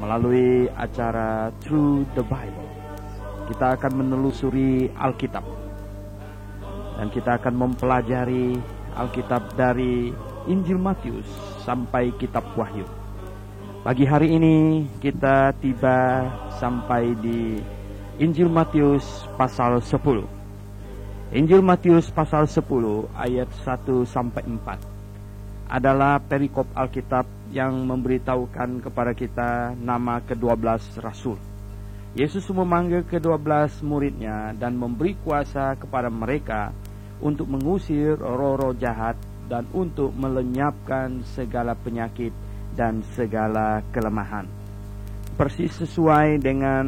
melalui acara Through the Bible. Kita akan menelusuri Alkitab dan kita akan mempelajari Alkitab dari Injil Matius sampai Kitab Wahyu. Pagi hari ini kita tiba sampai di Injil Matius pasal 10. Injil Matius pasal 10 ayat 1 sampai 4 adalah perikop Alkitab yang memberitahukan kepada kita nama ke-12 rasul. Yesus memanggil ke-12 muridnya dan memberi kuasa kepada mereka untuk mengusir roh-roh jahat dan untuk melenyapkan segala penyakit dan segala kelemahan. Persis sesuai dengan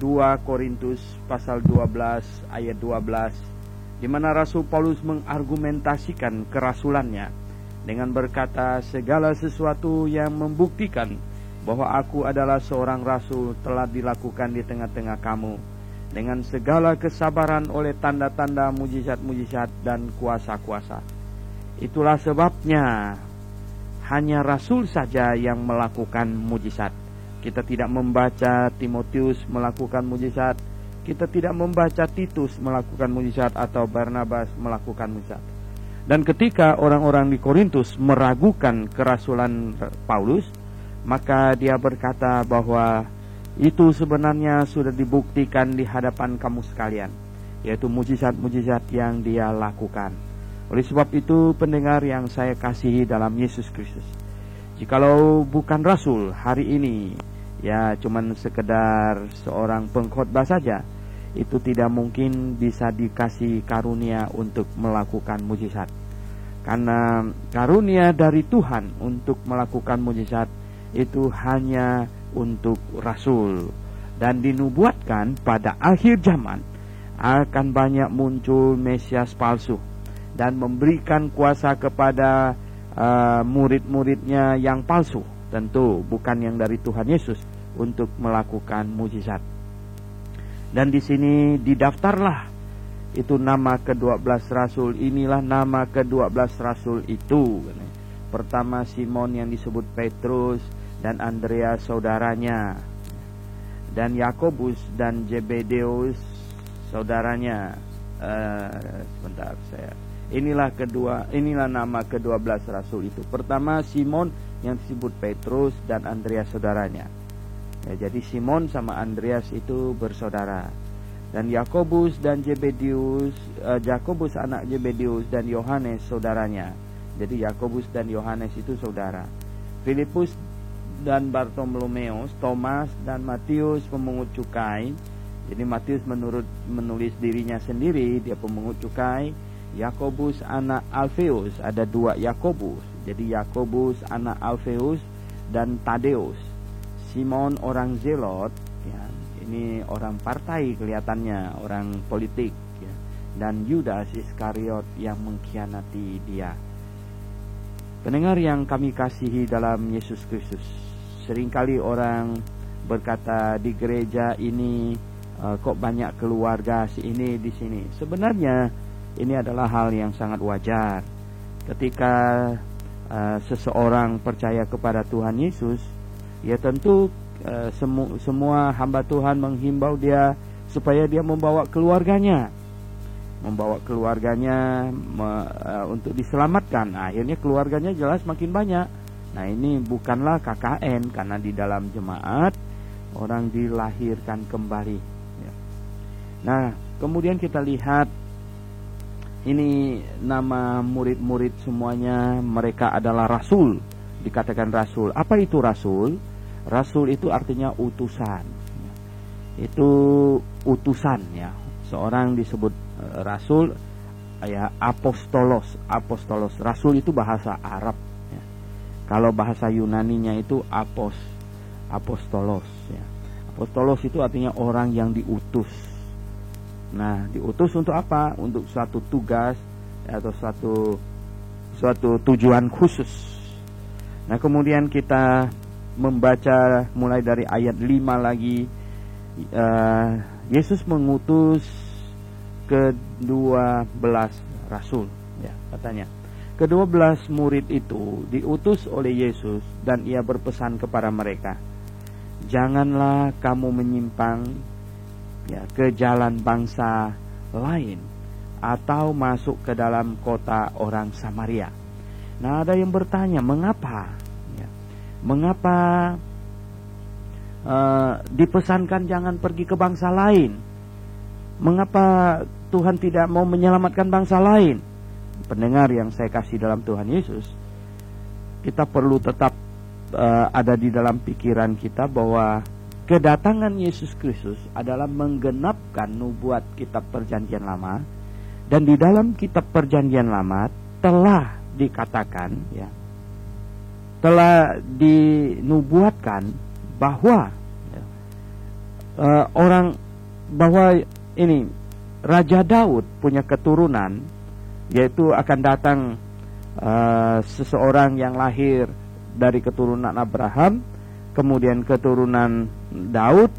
2 Korintus pasal 12 ayat 12, di mana Rasul Paulus mengargumentasikan kerasulannya dengan berkata, segala sesuatu yang membuktikan bahwa aku adalah seorang rasul telah dilakukan di tengah-tengah kamu dengan segala kesabaran oleh tanda-tanda, mujizat-mujizat dan kuasa-kuasa. Itulah sebabnya hanya rasul saja yang melakukan mujizat. Kita tidak membaca Timotius melakukan mujizat, kita tidak membaca Titus melakukan mujizat atau Barnabas melakukan mujizat. Dan ketika orang-orang di Korintus meragukan kerasulan Paulus, maka dia berkata bahwa itu sebenarnya sudah dibuktikan di hadapan kamu sekalian, yaitu mujizat-mujizat yang dia lakukan. Oleh sebab itu, pendengar yang saya kasihi dalam Yesus Kristus, jikalau bukan rasul hari ini, ya cuman sekedar seorang pengkhotbah saja, itu tidak mungkin bisa dikasih karunia untuk melakukan mujizat. Karena karunia dari Tuhan untuk melakukan mujizat itu hanya untuk rasul. Dan dinubuatkan pada akhir zaman akan banyak muncul Mesias palsu dan memberikan kuasa kepada murid-muridnya yang palsu, tentu bukan yang dari Tuhan Yesus, untuk melakukan mujizat. Dan di sini didaftarlah itu nama ke-12 rasul. Inilah nama ke-12 rasul itu. Pertama Simon yang disebut Petrus dan Andreas saudaranya, dan Yakobus dan Zebedeus saudaranya. Inilah nama ke-12 rasul itu. Pertama Simon yang disebut Petrus dan Andreas saudaranya. Ya, jadi Simon sama Andreas itu bersaudara. Dan Yakobus dan Zebedeus, Yakobus anak Zebedeus dan Yohanes saudaranya. Jadi Yakobus dan Yohanes itu saudara. Filipus dan Bartolomeus, Thomas dan Matius pemungut cukai. Jadi Matius menulis dirinya sendiri, dia pemungut cukai. Yakobus anak Alfeus, ada 2 Yakobus. Jadi Yakobus anak Alfeus dan Tadeus. Simon orang Zelot, ya, ini orang partai kelihatannya, orang politik, ya. Dan Yudas Iskariot yang mengkhianati dia. Pendengar yang kami kasihi dalam Yesus Kristus, seringkali orang berkata di gereja ini kok banyak keluarga si ini di sini. Sebenarnya ini adalah hal yang sangat wajar. Ketika seseorang percaya kepada Tuhan Yesus, ya tentu semua hamba Tuhan menghimbau dia supaya dia membawa keluarganya untuk diselamatkan. Akhirnya keluarganya jelas makin banyak. Nah, ini bukanlah KKN, karena di dalam jemaat orang dilahirkan kembali, ya. Nah, kemudian kita lihat ini nama murid-murid semuanya, mereka adalah rasul. Dikatakan rasul. Apa itu rasul? Rasul itu artinya utusan. Itu utusan, ya. Seorang disebut rasul, ya, apostolos. Apostolos. Rasul itu bahasa Arab, ya. Kalau bahasa Yunaninya itu apostolos, ya. Apostolos itu artinya orang yang diutus. Nah, diutus untuk apa? Untuk suatu tugas atau suatu tujuan khusus. Nah, kemudian kita membaca mulai dari ayat 5 lagi. Yesus mengutus ke-12 rasul, ya, katanya. ke-12 murid itu diutus oleh Yesus dan ia berpesan kepada mereka, janganlah kamu menyimpang ke jalan bangsa lain atau masuk ke dalam kota orang Samaria. Nah, ada yang bertanya, mengapa? Mengapa dipesankan jangan pergi ke bangsa lain? Mengapa Tuhan tidak mau menyelamatkan bangsa lain? Pendengar yang saya kasih dalam Tuhan Yesus, kita perlu tetap ada di dalam pikiran kita bahwa kedatangan Yesus Kristus adalah menggenapkan nubuat kitab Perjanjian Lama. Dan di dalam kitab Perjanjian Lama telah dikatakan, telah dinubuatkan bahwa Raja Daud punya keturunan, yaitu akan datang seseorang yang lahir dari keturunan Abraham, kemudian keturunan Daud,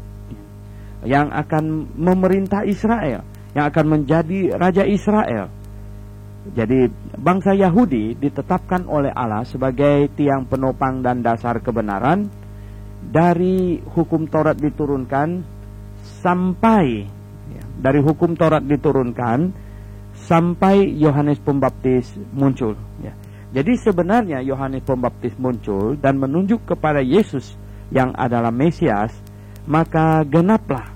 yang akan memerintah Israel, yang akan menjadi Raja Israel. Jadi bangsa Yahudi ditetapkan oleh Allah sebagai tiang penopang dan dasar kebenaran. Dari hukum Taurat diturunkan sampai sampai Yohanes Pembaptis muncul. Jadi sebenarnya Yohanes Pembaptis muncul dan menunjuk kepada Yesus yang adalah Mesias, maka genaplah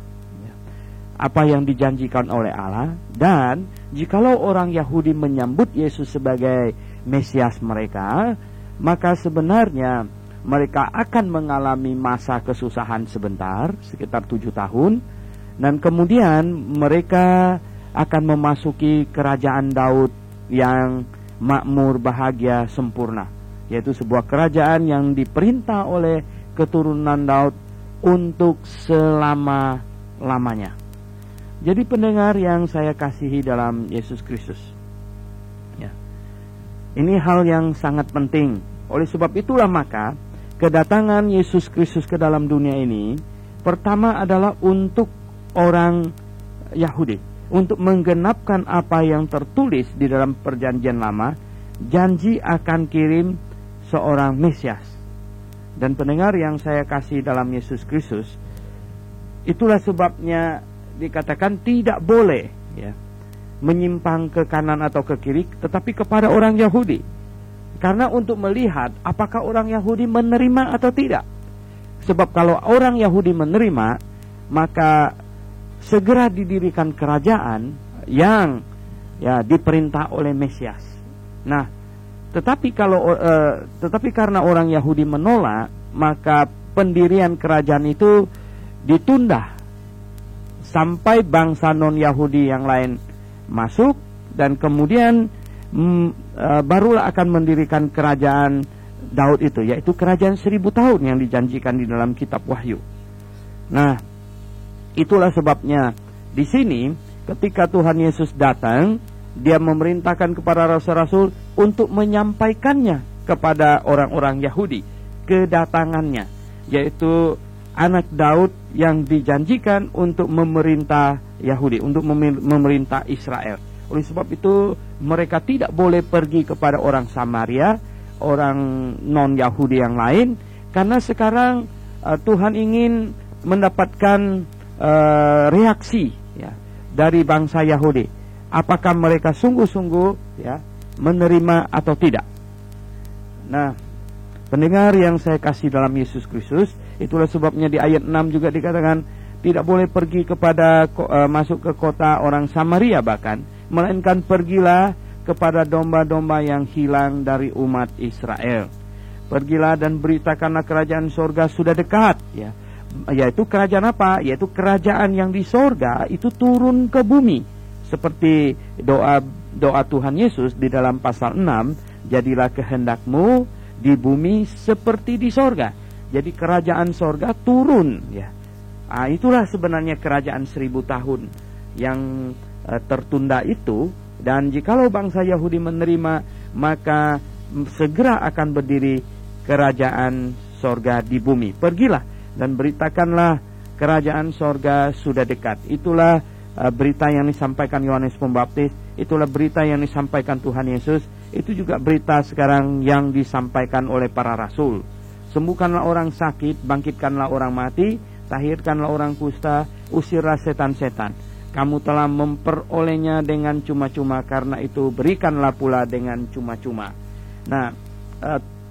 apa yang dijanjikan oleh Allah. Dan jikalau orang Yahudi menyambut Yesus sebagai Mesias mereka, maka sebenarnya mereka akan mengalami masa kesusahan sebentar, sekitar 7 tahun. Dan kemudian mereka akan memasuki kerajaan Daud yang makmur, bahagia, sempurna, yaitu sebuah kerajaan yang diperintah oleh keturunan Daud untuk selama-lamanya. Jadi pendengar yang saya kasihi dalam Yesus Kristus, ini hal yang sangat penting. Oleh sebab itulah maka kedatangan Yesus Kristus ke dalam dunia ini pertama adalah untuk orang Yahudi, untuk menggenapkan apa yang tertulis di dalam Perjanjian Lama, janji akan kirim seorang Mesias. Dan pendengar yang saya kasih dalam Yesus Kristus, itulah sebabnya dikatakan tidak boleh menyimpang ke kanan atau ke kiri, tetapi kepada orang Yahudi. Karena untuk melihat apakah orang Yahudi menerima atau tidak. Sebab kalau orang Yahudi menerima, maka segera didirikan kerajaan yang diperintah oleh Mesias. Nah, tetapi karena orang Yahudi menolak, maka pendirian kerajaan itu ditunda sampai bangsa non-Yahudi yang lain masuk, dan kemudian barulah akan mendirikan kerajaan Daud itu, yaitu kerajaan 1000 tahun yang dijanjikan di dalam kitab Wahyu. Nah, itulah sebabnya di sini ketika Tuhan Yesus datang, dia memerintahkan kepada rasul-rasul untuk menyampaikannya kepada orang-orang Yahudi, kedatangannya, yaitu anak Daud yang dijanjikan untuk memerintah Yahudi, untuk memerintah Israel. Oleh sebab itu mereka tidak boleh pergi kepada orang Samaria, orang non-Yahudi yang lain, karena sekarang Tuhan ingin mendapatkan reaksi dari bangsa Yahudi. Apakah mereka sungguh-sungguh menerima atau tidak. Nah, pendengar yang saya kasih dalam Yesus Kristus, itulah sebabnya di ayat 6 juga dikatakan tidak boleh pergi masuk ke kota orang Samaria bahkan, melainkan pergilah kepada domba-domba yang hilang dari umat Israel. Pergilah dan beritakanlah kerajaan sorga sudah dekat, yaitu kerajaan apa? Yaitu kerajaan yang di sorga itu turun ke bumi. Seperti doa Tuhan Yesus di dalam pasal 6, jadilah kehendakmu di bumi seperti di sorga. Jadi kerajaan sorga turun, itulah sebenarnya kerajaan 1000 tahun yang tertunda itu. Dan jikalau bangsa Yahudi menerima, maka segera akan berdiri kerajaan sorga di bumi. Pergilah dan beritakanlah kerajaan sorga sudah dekat. Itulah berita yang disampaikan Yohanes Pembaptis, itulah berita yang disampaikan Tuhan Yesus, Itu juga berita sekarang yang disampaikan oleh para rasul. Sembuhkanlah orang sakit, bangkitkanlah orang mati, tahirkanlah orang kusta, usirlah setan-setan. Kamu telah memperolehnya dengan cuma-cuma, karena itu berikanlah pula dengan cuma-cuma. Nah,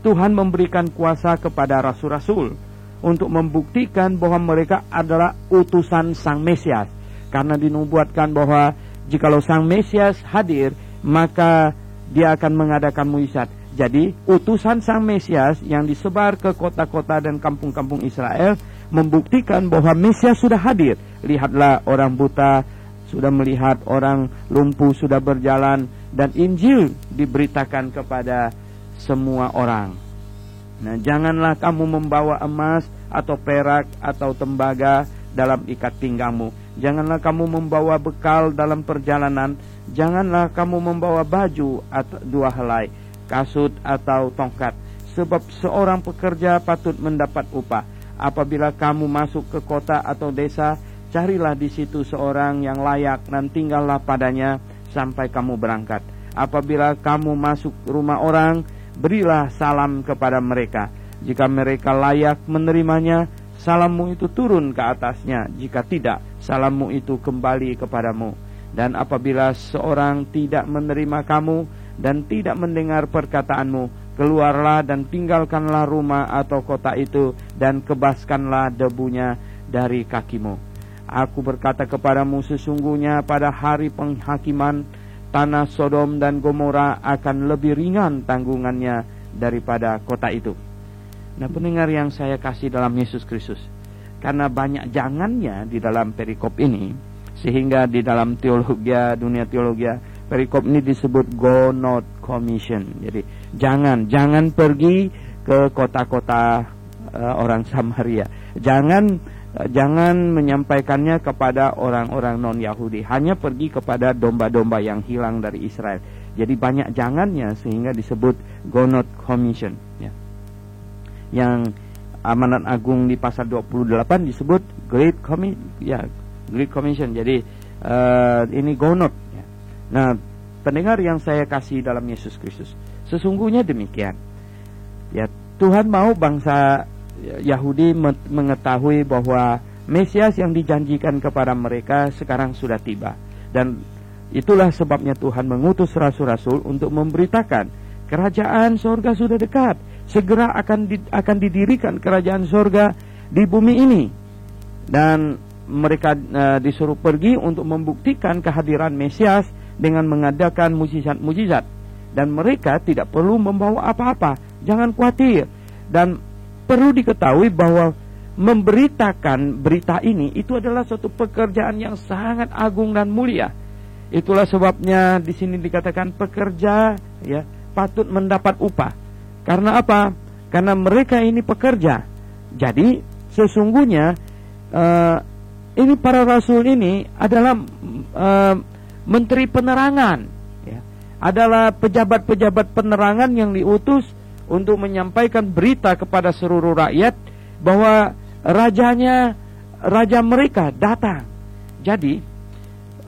Tuhan memberikan kuasa kepada rasul-rasul untuk membuktikan bahwa mereka adalah utusan Sang Mesias. Karena dinubuatkan bahwa jikalau Sang Mesias hadir, maka dia akan mengadakan mujizat. Jadi utusan Sang Mesias yang disebar ke kota-kota dan kampung-kampung Israel membuktikan bahwa Mesias sudah hadir. Lihatlah, orang buta sudah melihat, orang lumpuh sudah berjalan, dan Injil diberitakan kepada semua orang. Nah, janganlah kamu membawa emas atau perak atau tembaga dalam ikat pinggangmu. Janganlah kamu membawa bekal dalam perjalanan. Janganlah kamu membawa baju atau 2 helai, kasut atau tongkat. Sebab seorang pekerja patut mendapat upah. Apabila kamu masuk ke kota atau desa, carilah di situ seorang yang layak dan tinggallah padanya sampai kamu berangkat. Apabila kamu masuk rumah orang, berilah salam kepada mereka. Jika mereka layak menerimanya, salammu itu turun ke atasnya. Jika tidak, salammu itu kembali kepadamu. Dan apabila seorang tidak menerima kamu dan tidak mendengar perkataanmu, keluarlah dan tinggalkanlah rumah atau kota itu, dan kebaskanlah debunya dari kakimu. Aku berkata kepadamu, sesungguhnya pada hari penghakiman, tanah Sodom dan Gomora akan lebih ringan tanggungannya daripada kota itu. Nah, pendengar yang saya kasih dalam Yesus Kristus, karena banyak jangannya di dalam perikop ini, sehingga di dalam dunia teologi, perikop ini disebut go not commission. Jadi jangan pergi ke kota-kota orang Samaria. Jangan menyampaikannya kepada orang-orang non-Yahudi. Hanya pergi kepada domba-domba yang hilang dari Israel. Jadi banyak jangannya sehingga disebut go not commission, ya. Yang Amanat Agung di pasal 28 disebut Great Commission. Jadi ini go not, ya. Nah, pendengar yang saya kasih dalam Yesus Kristus, sesungguhnya demikian. Ya, Tuhan mau bangsa Yahudi mengetahui bahwa Mesias yang dijanjikan kepada mereka sekarang sudah tiba. Dan itulah sebabnya Tuhan mengutus rasul-rasul untuk memberitakan kerajaan sorga sudah dekat. Segera akan didirikan kerajaan sorga di bumi ini. Dan mereka disuruh pergi untuk membuktikan kehadiran Mesias dengan mengadakan mujizat-mujizat. Dan mereka tidak perlu membawa apa-apa. Jangan khawatir. Dan perlu diketahui bahwa memberitakan berita ini itu adalah suatu pekerjaan yang sangat agung dan mulia. Itulah sebabnya di sini dikatakan pekerja, ya, patut mendapat upah. Karena apa? Karena mereka ini pekerja. Jadi sesungguhnya ini para rasul ini adalah menteri penerangan, ya. Adalah pejabat-pejabat penerangan yang diutus untuk menyampaikan berita kepada seluruh rakyat bahwa raja mereka datang. Jadi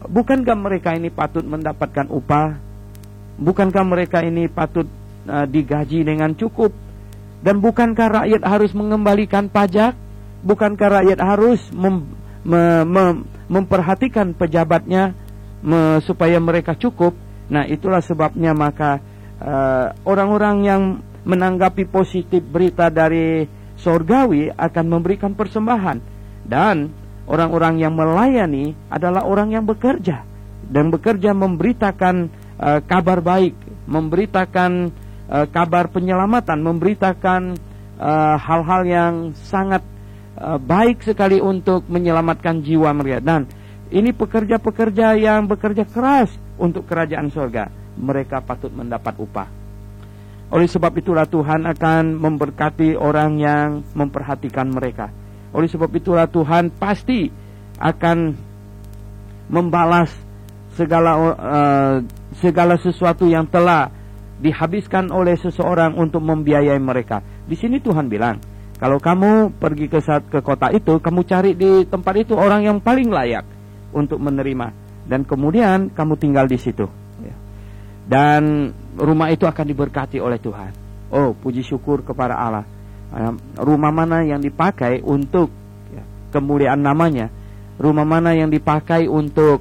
bukankah mereka ini patut mendapatkan upah? Bukankah mereka ini patut digaji dengan cukup? Dan bukankah rakyat harus mengembalikan pajak? Bukankah rakyat harus memperhatikan pejabatnya supaya mereka cukup? Nah, itulah sebabnya maka orang-orang yang menanggapi positif berita dari sorgawi akan memberikan persembahan. Dan orang-orang yang melayani adalah orang yang bekerja. Dan bekerja memberitakan kabar baik, memberitakan kabar penyelamatan, memberitakan hal-hal yang sangat baik sekali untuk menyelamatkan jiwa mereka. Dan ini pekerja-pekerja yang bekerja keras untuk kerajaan sorga. Mereka patut mendapat upah. Oleh sebab itulah Tuhan akan memberkati orang yang memperhatikan mereka. Oleh sebab itulah Tuhan pasti akan membalas segala sesuatu yang telah dihabiskan oleh seseorang untuk membiayai mereka. Di sini Tuhan bilang, kalau kamu pergi ke kota itu, kamu cari di tempat itu orang yang paling layak untuk menerima, dan kemudian kamu tinggal di situ. Dan rumah itu akan diberkati oleh Tuhan. Oh, puji syukur kepada Allah. Rumah mana yang dipakai untuk kemuliaan namanya, rumah mana yang dipakai untuk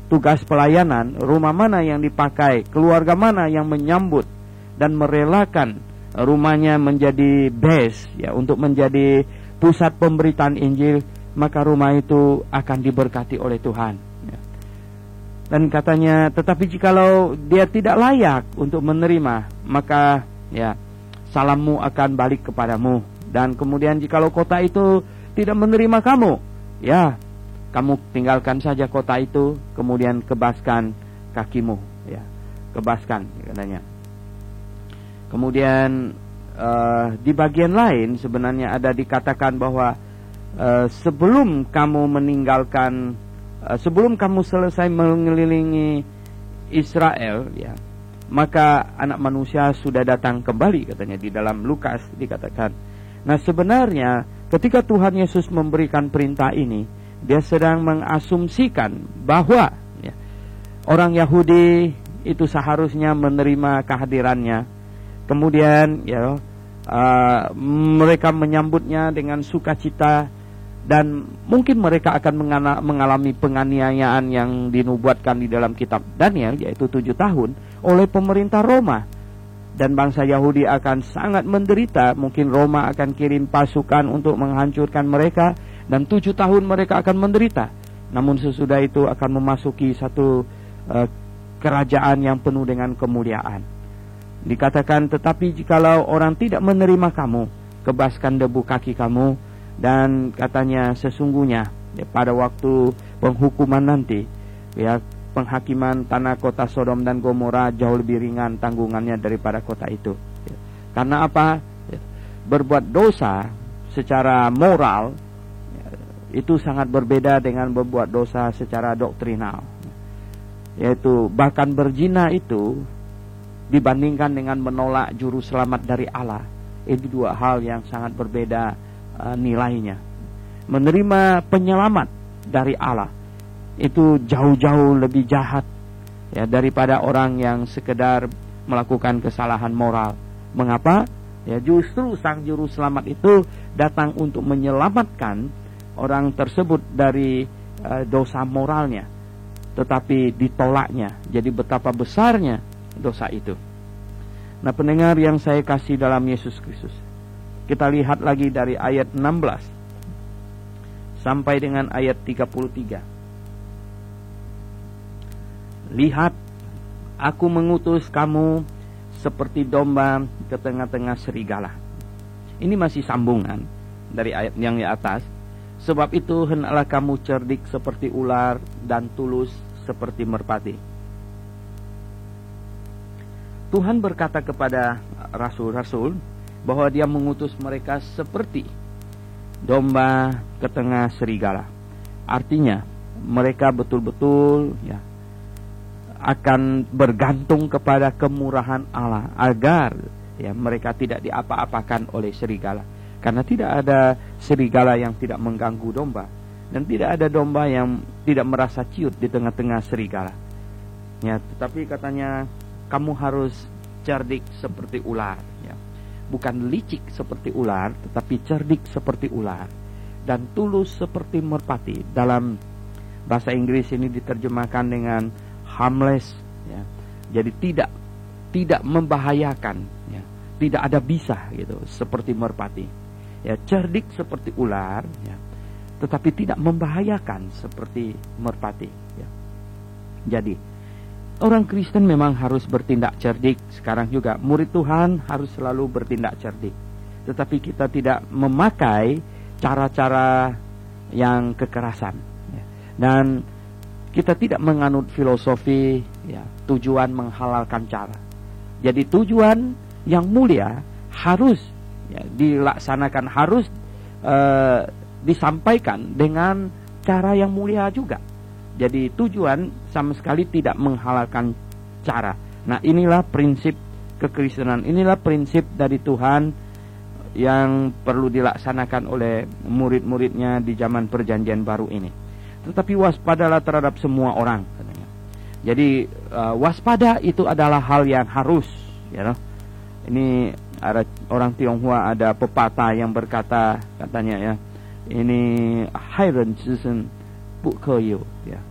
tugas pelayanan, rumah mana yang dipakai, keluarga mana yang menyambut dan merelakan rumahnya menjadi base untuk menjadi pusat pemberitaan Injil, maka rumah itu akan diberkati oleh Tuhan. Dan katanya, tetapi jikalau dia tidak layak untuk menerima, maka salammu akan balik kepadamu. Dan kemudian jikalau kota itu tidak menerima kamu, kamu tinggalkan saja kota itu, kemudian kebaskan kakimu, kebaskan katanya. Kemudian di bagian lain sebenarnya ada dikatakan bahwa sebelum kamu meninggalkan, sebelum kamu selesai mengelilingi Israel, maka anak manusia sudah datang kembali, katanya di dalam Lukas dikatakan. Nah, sebenarnya ketika Tuhan Yesus memberikan perintah ini, dia sedang mengasumsikan bahwa orang Yahudi itu seharusnya menerima kehadirannya. Kemudian mereka menyambutnya dengan sukacita, dan mungkin mereka akan mengalami penganiayaan yang dinubuatkan di dalam kitab Daniel, yaitu 7 tahun oleh pemerintah Roma. Dan bangsa Yahudi akan sangat menderita. Mungkin Roma akan kirim pasukan untuk menghancurkan mereka, dan 7 tahun mereka akan menderita. Namun sesudah itu akan memasuki satu kerajaan yang penuh dengan kemuliaan. Dikatakan, tetapi jikalau orang tidak menerima kamu, kebaskan debu kaki kamu. Dan katanya sesungguhnya pada waktu penghukuman nanti, penghakiman tanah kota Sodom dan Gomora jauh lebih ringan tanggungannya daripada kota itu. Karena apa? Berbuat dosa secara moral itu sangat berbeda dengan berbuat dosa secara doktrinal. Yaitu bahkan berzina itu dibandingkan dengan menolak juru selamat dari Allah, itu dua hal yang sangat berbeda nilainya. Menerima penyelamat dari Allah itu jauh-jauh lebih jahat daripada orang yang sekedar melakukan kesalahan moral. Mengapa? Justru sang juru selamat itu datang untuk menyelamatkan orang tersebut dari dosa moralnya, tetapi ditolaknya. Jadi betapa besarnya dosa itu. Nah, pendengar yang saya kasih dalam Yesus Kristus, kita lihat lagi dari ayat 16 sampai dengan ayat 33. Lihat, aku mengutus kamu seperti domba ke tengah-tengah serigala. Ini masih sambungan dari ayat yang di atas. Sebab itu hendaklah kamu cerdik seperti ular dan tulus seperti merpati. Tuhan berkata kepada rasul-rasul bahwa dia mengutus mereka seperti domba ke tengah serigala. Artinya mereka betul-betul akan bergantung kepada kemurahan Allah agar mereka tidak diapa-apakan oleh serigala. Karena tidak ada serigala yang tidak mengganggu domba, dan tidak ada domba yang tidak merasa ciut di tengah-tengah serigala. Tetapi katanya kamu harus cerdik seperti ular. Bukan licik seperti ular, tetapi cerdik seperti ular, dan tulus seperti merpati. Dalam bahasa Inggris ini diterjemahkan dengan harmless, jadi tidak membahayakan, tidak ada bisa gitu, seperti merpati. Cerdik seperti ular, tetapi tidak membahayakan seperti merpati. Jadi orang Kristen memang harus bertindak cerdik. Sekarang juga murid Tuhan harus selalu bertindak cerdik. Tetapi kita tidak memakai cara-cara yang kekerasan. Dan kita tidak menganut filosofi tujuan menghalalkan cara. Jadi tujuan yang mulia harus dilaksanakan, harus disampaikan dengan cara yang mulia juga. Jadi tujuan sama sekali tidak menghalalkan cara. Nah, inilah prinsip kekristenan, inilah prinsip dari Tuhan yang perlu dilaksanakan oleh murid-muridnya di zaman perjanjian baru ini. Tetapi waspadalah terhadap semua orang, katanya. Jadi waspada itu adalah hal yang harus, ya. Ini ada orang Tionghoa, ada pepatah yang berkata, katanya ya, ini hai ren zhi shen bu ke you, ya,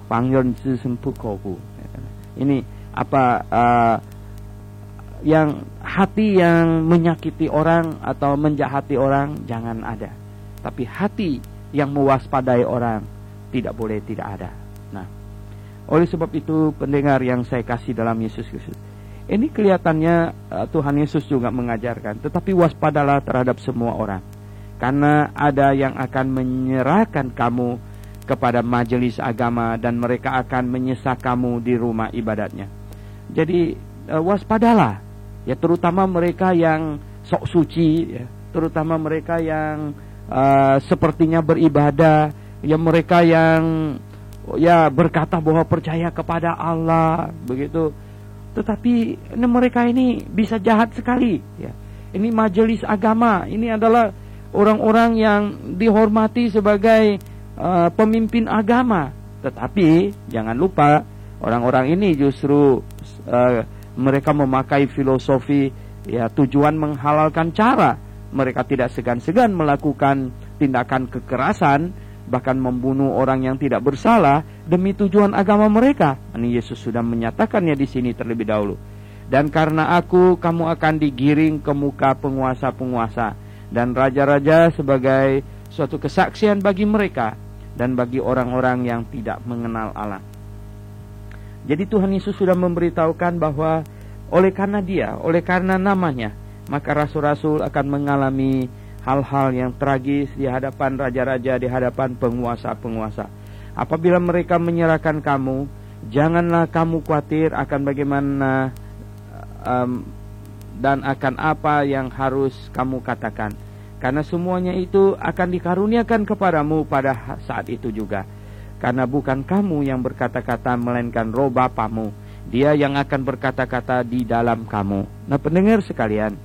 fang ren zhi shen bu ke bu. Ini apa, yang hati yang menyakiti orang atau menjahati orang jangan ada, tapi hati yang mewaspadai orang tidak boleh tidak ada. Nah, oleh sebab itu pendengar yang saya kasih dalam Yesus Kristus, ini kelihatannya Tuhan Yesus juga mengajarkan, tetapi waspadalah terhadap semua orang, karena ada yang akan menyerahkan kamu kepada majelis agama dan mereka akan menyesat kamu di rumah ibadatnya. Jadi waspadalah, ya, terutama mereka yang sok suci, ya, terutama mereka yang sepertinya beribadah, ya, mereka yang ya berkata bahwa percaya kepada Allah begitu, tetapi mereka ini bisa jahat sekali, ya. Ini majelis agama, ini adalah orang-orang yang dihormati sebagai pemimpin agama, tetapi jangan lupa orang-orang ini justru mereka memakai filosofi, ya, tujuan menghalalkan cara. Mereka tidak segan-segan melakukan tindakan kekerasan, bahkan membunuh orang yang tidak bersalah demi tujuan agama mereka. Ini Yesus sudah menyatakannya di sini terlebih dahulu. Dan karena aku, kamu akan digiring ke muka penguasa-penguasa dan raja-raja sebagai suatu kesaksian bagi mereka dan bagi orang-orang yang tidak mengenal Allah. Jadi Tuhan Yesus sudah memberitahukan bahwa oleh karena Dia, oleh karena namanya, maka rasul-rasul akan mengalami hal-hal yang tragis di hadapan raja-raja, di hadapan penguasa-penguasa. Apabila mereka menyerahkan kamu, janganlah kamu khawatir akan bagaimana dan akan apa yang harus kamu katakan, karena semuanya itu akan dikaruniakan kepadamu pada saat itu juga. Karena bukan kamu yang berkata-kata, melainkan Roh Bapamu, Dia yang akan berkata-kata di dalam kamu. Nah, pendengar sekalian,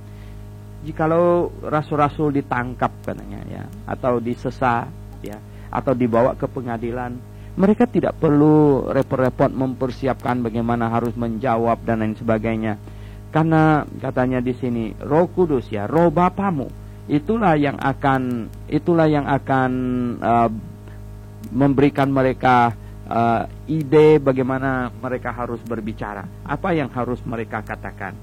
jikalau rasul-rasul ditangkap katanya, ya, atau disesat, ya, atau dibawa ke pengadilan, mereka tidak perlu repot-repot mempersiapkan bagaimana harus menjawab dan lain sebagainya. Karena katanya di sini Roh Kudus, ya, Roh Bapamu, itulah yang akan memberikan mereka ide bagaimana mereka harus berbicara, apa yang harus mereka katakan.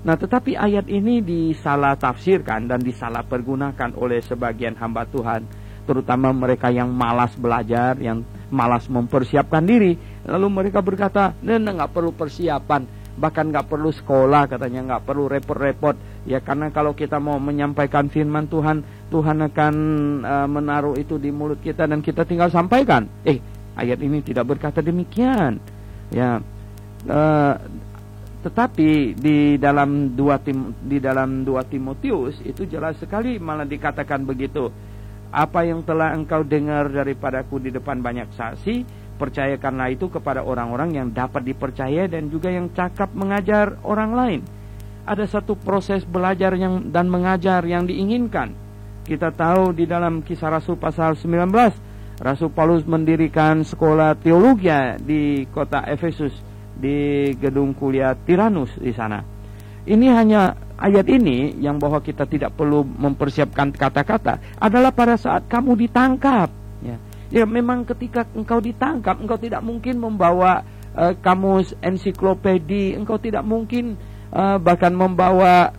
Nah, tetapi ayat ini disalah tafsirkan dan disalah pergunakan oleh sebagian hamba Tuhan, terutama mereka yang malas belajar, yang malas mempersiapkan diri. Lalu mereka berkata, nggak perlu persiapan, bahkan nggak perlu sekolah, katanya nggak perlu repot-repot, ya, karena kalau kita mau menyampaikan firman Tuhan, Tuhan akan menaruh itu di mulut kita dan kita tinggal sampaikan. Ayat ini tidak berkata demikian, ya. Tetapi di dalam 2 Timotius itu jelas sekali malah dikatakan begitu. Apa yang telah engkau dengar daripadaku di depan banyak saksi, percayakanlah itu kepada orang-orang yang dapat dipercaya dan juga yang cakap mengajar orang lain. Ada satu proses belajar dan mengajar yang diinginkan. Kita tahu di dalam Kisah Rasul pasal 19, Rasul Paulus mendirikan sekolah teologi di kota Efesus, di gedung kuliah Tiranus di sana. Ini hanya ayat ini yang bahwa kita tidak perlu mempersiapkan kata-kata adalah pada saat kamu ditangkap, ya. Ya, memang ketika engkau ditangkap, engkau tidak mungkin membawa kamus ensiklopedi, engkau tidak mungkin bahkan membawa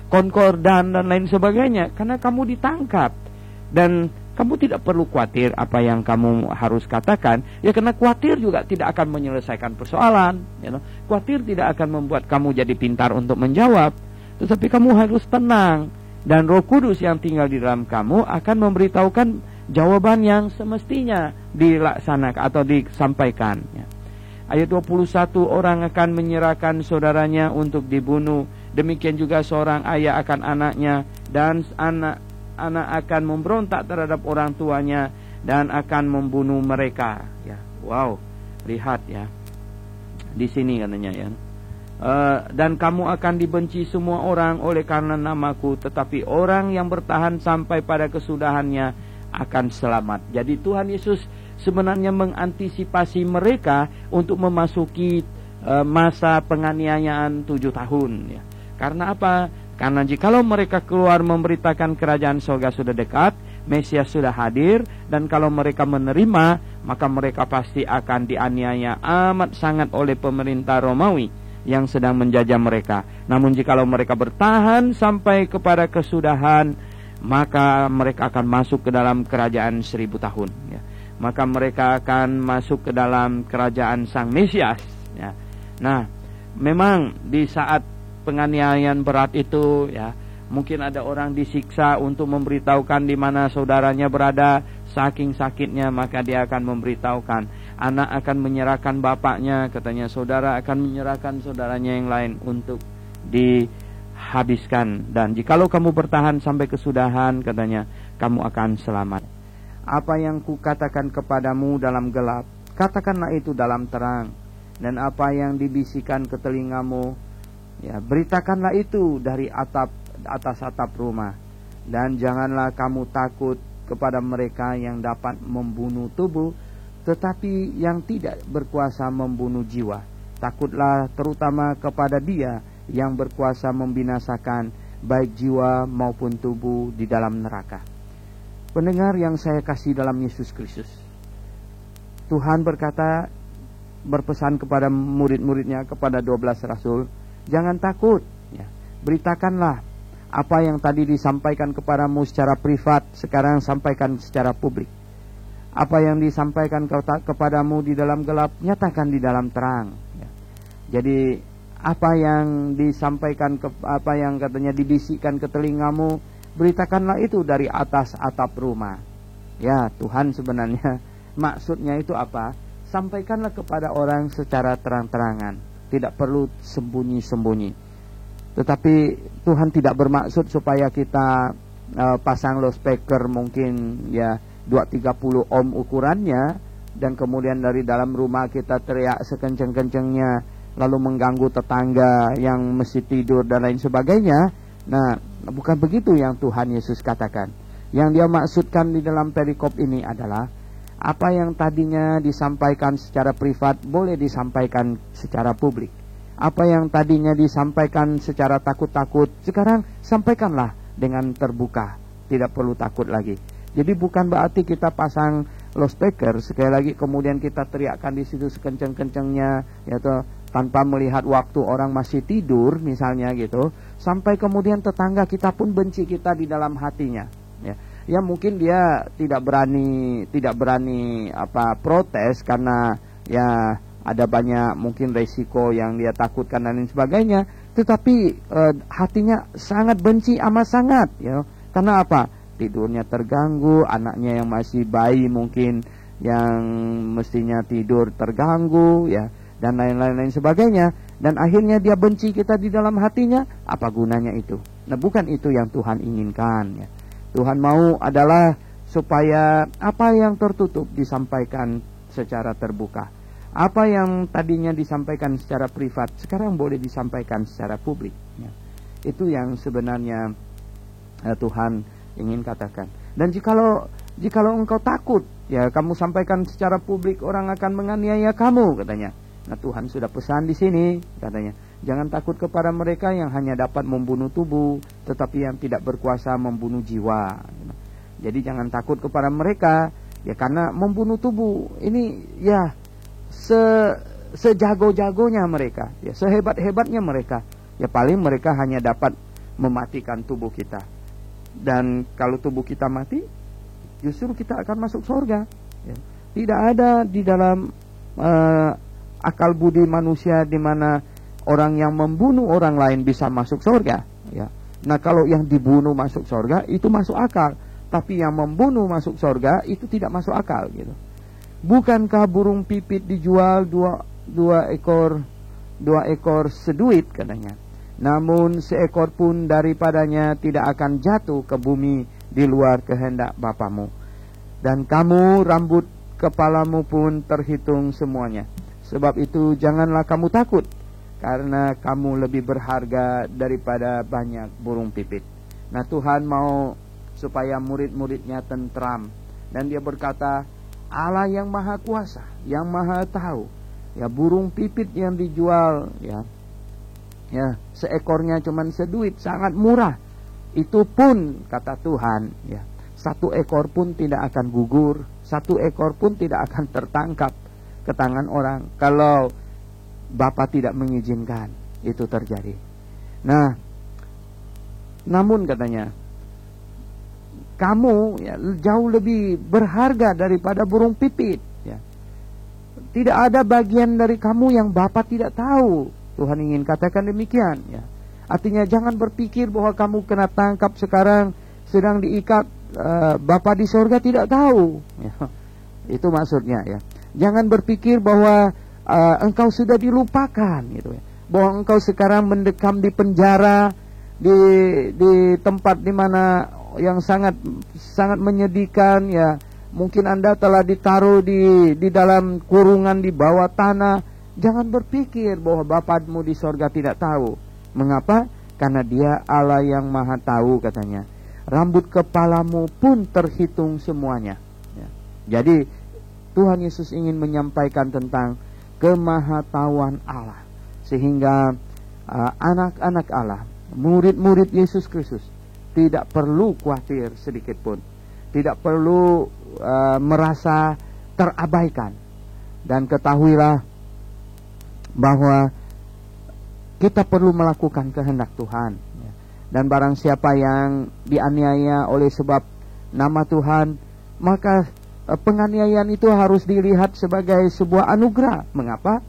konkordan dan lain sebagainya, karena kamu ditangkap. Dan kamu tidak perlu khawatir apa yang kamu harus katakan, ya, karena khawatir juga tidak akan menyelesaikan persoalan, ya. Khawatir tidak akan membuat kamu jadi pintar untuk menjawab, tetapi kamu harus tenang, dan Roh Kudus yang tinggal di dalam kamu akan memberitahukan jawaban yang semestinya dilaksanakan atau disampaikan, ya. Ayat 21, orang akan menyerahkan saudaranya untuk dibunuh, demikian juga seorang ayah akan anaknya, dan anak akan memberontak terhadap orang tuanya dan akan membunuh mereka, ya. Wow, lihat, ya, di sini katanya, ya, dan kamu akan dibenci semua orang oleh karena namaku, tetapi orang yang bertahan sampai pada kesudahannya akan selamat. Jadi Tuhan Yesus sebenarnya mengantisipasi mereka untuk memasuki masa penganiayaan 7 tahun ya. Karena apa? Karena jikalau mereka keluar memberitakan kerajaan surga sudah dekat, Mesias sudah hadir, dan kalau mereka menerima, maka mereka pasti akan dianiaya amat sangat oleh pemerintah Romawi yang sedang menjajah mereka. Namun jikalau mereka bertahan sampai kepada kesudahan, maka mereka akan masuk ke dalam kerajaan 1000 tahun ya. Maka mereka akan masuk ke dalam kerajaan Sang Mesias ya. Nah, memang di saat penganiayaan berat itu ya, mungkin ada orang disiksa untuk memberitahukan di mana saudaranya berada. Saking sakitnya maka dia akan memberitahukan. Anak akan menyerahkan bapaknya, katanya saudara akan menyerahkan saudaranya yang lain untuk dihabiskan. Dan jikalau kamu bertahan sampai kesudahan, katanya, kamu akan selamat. Apa yang kukatakan kepadamu dalam gelap, katakanlah itu dalam terang. Dan apa yang dibisikkan ke telingamu, ya, beritakanlah itu dari atas atap rumah. Dan janganlah kamu takut kepada mereka yang dapat membunuh tubuh, tetapi yang tidak berkuasa membunuh jiwa. Takutlah terutama kepada Dia yang berkuasa membinasakan baik jiwa maupun tubuh di dalam neraka. Pendengar yang saya kasih dalam Yesus Kristus, Tuhan berpesan kepada murid-muridnya, kepada 12 rasul, jangan takut ya. Beritakanlah apa yang tadi disampaikan kepadamu secara privat, sekarang sampaikan secara publik. Apa yang disampaikan kepadamu di dalam gelap, nyatakan di dalam terang ya. Jadi apa yang disampaikan, apa yang katanya dibisikkan ke telingamu, beritakanlah itu dari atas atap rumah ya. Tuhan sebenarnya maksudnya itu apa? Sampaikanlah kepada orang secara terang-terangan, tidak perlu sembunyi-sembunyi. Tetapi Tuhan tidak bermaksud supaya kita pasang loudspeaker mungkin ya 230 ohm ukurannya, dan kemudian dari dalam rumah kita teriak sekenceng-kencengnya lalu mengganggu tetangga yang mesti tidur dan lain sebagainya. Nah, bukan begitu yang Tuhan Yesus katakan. Yang Dia maksudkan di dalam perikop ini adalah apa yang tadinya disampaikan secara privat boleh disampaikan secara publik. Apa yang tadinya disampaikan secara takut-takut, sekarang sampaikanlah dengan terbuka, tidak perlu takut lagi. Jadi bukan berarti kita pasang loudspeaker sekali lagi kemudian kita teriakkan di situ sekenceng-kencengnya, yaitu tanpa melihat waktu orang masih tidur misalnya gitu, sampai kemudian tetangga kita pun benci kita di dalam hatinya ya. Ya mungkin dia tidak berani protes karena ya ada banyak mungkin resiko yang dia takutkan dan lain sebagainya, tetapi hatinya sangat benci amat sangat ya. Karena apa? Tidurnya terganggu, anaknya yang masih bayi mungkin yang mestinya tidur terganggu ya, dan lain-lain sebagainya, dan akhirnya dia benci kita di dalam hatinya. Apa gunanya itu? Nah, bukan itu yang Tuhan inginkan ya. Tuhan mau adalah supaya apa yang tertutup disampaikan secara terbuka. Apa yang tadinya disampaikan secara privat sekarang boleh disampaikan secara publik ya. Itu yang sebenarnya Tuhan ingin katakan. Dan jikalau engkau takut ya, kamu sampaikan secara publik, orang akan menganiaya kamu, katanya. Nah, Tuhan sudah pesan di sini, katanya, jangan takut kepada mereka yang hanya dapat membunuh tubuh, tetapi yang tidak berkuasa membunuh jiwa. Jadi jangan takut kepada mereka, ya, karena membunuh tubuh ini ya sejago-jagonya mereka, ya sehebat-hebatnya mereka, ya paling mereka hanya dapat mematikan tubuh kita. Dan kalau tubuh kita mati, justru kita akan masuk surga. Ya. Tidak ada di dalam akal budi manusia di mana orang yang membunuh orang lain bisa masuk surga. Ya. Nah, kalau yang dibunuh masuk surga itu masuk akal, tapi yang membunuh masuk surga itu tidak masuk akal. Gitu. Bukankah burung pipit dijual dua ekor seduit, katanya. Namun seekor pun daripadanya tidak akan jatuh ke bumi di luar kehendak Bapamu. Dan kamu, rambut kepalamu pun terhitung semuanya. Sebab itu janganlah kamu takut, karena kamu lebih berharga daripada banyak burung pipit. Nah, Tuhan mau supaya murid-muridnya tentram. Dan dia berkata, Allah yang maha kuasa, yang maha tahu. Ya, burung pipit yang dijual ya seekornya cuman seduit, sangat murah. Itu pun kata Tuhan ya, satu ekor pun tidak akan gugur, satu ekor pun tidak akan tertangkap ke tangan orang kalau Bapa tidak mengizinkan itu terjadi. Nah, namun katanya, kamu ya, jauh lebih berharga daripada burung pipit ya. Tidak ada bagian dari kamu yang Bapa tidak tahu. Tuhan ingin katakan demikian ya. Artinya jangan berpikir bahwa kamu kena tangkap sekarang sedang diikat, Bapa di sorga tidak tahu ya. Itu maksudnya ya. Jangan berpikir bahwa engkau sudah dilupakan gitu ya. Bahwa engkau sekarang mendekam di penjara, di tempat di mana yang sangat menyedihkan ya. Mungkin Anda telah ditaruh di dalam kurungan di bawah tanah. Jangan berpikir bahwa Bapamu di sorga tidak tahu. Mengapa? Karena Dia Allah yang maha tahu katanya. Rambut kepalamu pun terhitung semuanya ya. Jadi Tuhan Yesus ingin menyampaikan tentang kemahatauan Allah, sehingga anak-anak Allah, murid-murid Yesus Kristus, tidak perlu khawatir sedikit pun, tidak perlu merasa terabaikan. Dan ketahuilah bahwa kita perlu melakukan kehendak Tuhan. Dan barang siapa yang dianiaya oleh sebab nama Tuhan, maka penganiayaan itu harus dilihat sebagai sebuah anugerah. Mengapa?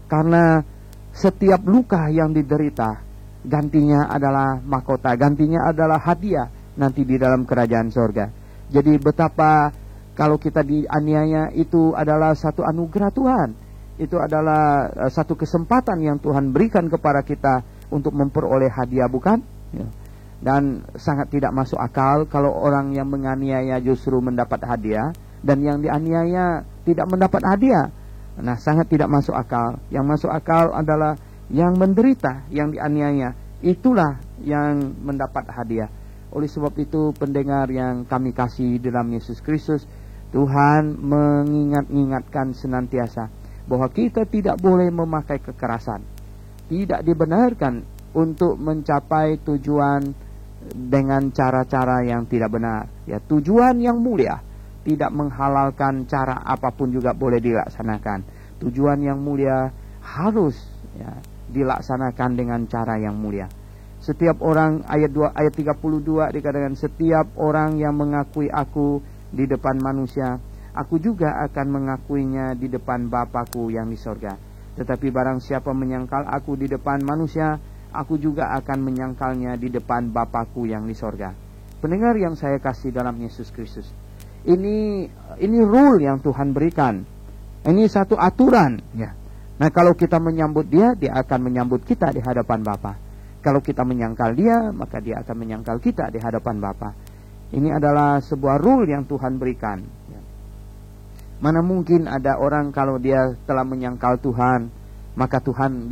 Karena setiap luka yang diderita, gantinya adalah mahkota, gantinya adalah hadiah nanti di dalam kerajaan sorga. Jadi betapa kalau kita dianiaya itu adalah satu anugerah Tuhan. Itu adalah satu kesempatan yang Tuhan berikan kepada kita untuk memperoleh hadiah, bukan? Ya. Dan sangat tidak masuk akal kalau orang yang menganiaya justru mendapat hadiah, dan yang dianiaya tidak mendapat hadiah. Nah, sangat tidak masuk akal. Yang masuk akal adalah yang menderita, yang dianiaya, itulah yang mendapat hadiah. Oleh sebab itu, pendengar yang kami kasih dalam Yesus Kristus, Tuhan mengingatkan senantiasa bahwa kita tidak boleh memakai kekerasan. Tidak dibenarkan untuk mencapai tujuan dengan cara-cara yang tidak benar. Ya, tujuan yang mulia tidak menghalalkan cara apapun juga boleh dilaksanakan. Tujuan yang mulia harus ya, dilaksanakan dengan cara yang mulia. Setiap orang, ayat 32 dikatakan, setiap orang yang mengakui aku di depan manusia, aku juga akan mengakuinya di depan Bapa-Ku yang di sorga. Tetapi barang siapa menyangkal aku di depan manusia, aku juga akan menyangkalnya di depan Bapa-Ku yang di sorga. Pendengar yang saya kasih dalam Yesus Kristus, ini rule yang Tuhan berikan. Ini satu aturan ya. Nah, kalau kita menyambut Dia, Dia akan menyambut kita di hadapan Bapa. Kalau kita menyangkal Dia, maka Dia akan menyangkal kita di hadapan Bapa. Ini adalah sebuah rule yang Tuhan berikan ya. Mana mungkin ada orang kalau dia telah menyangkal Tuhan, maka Tuhan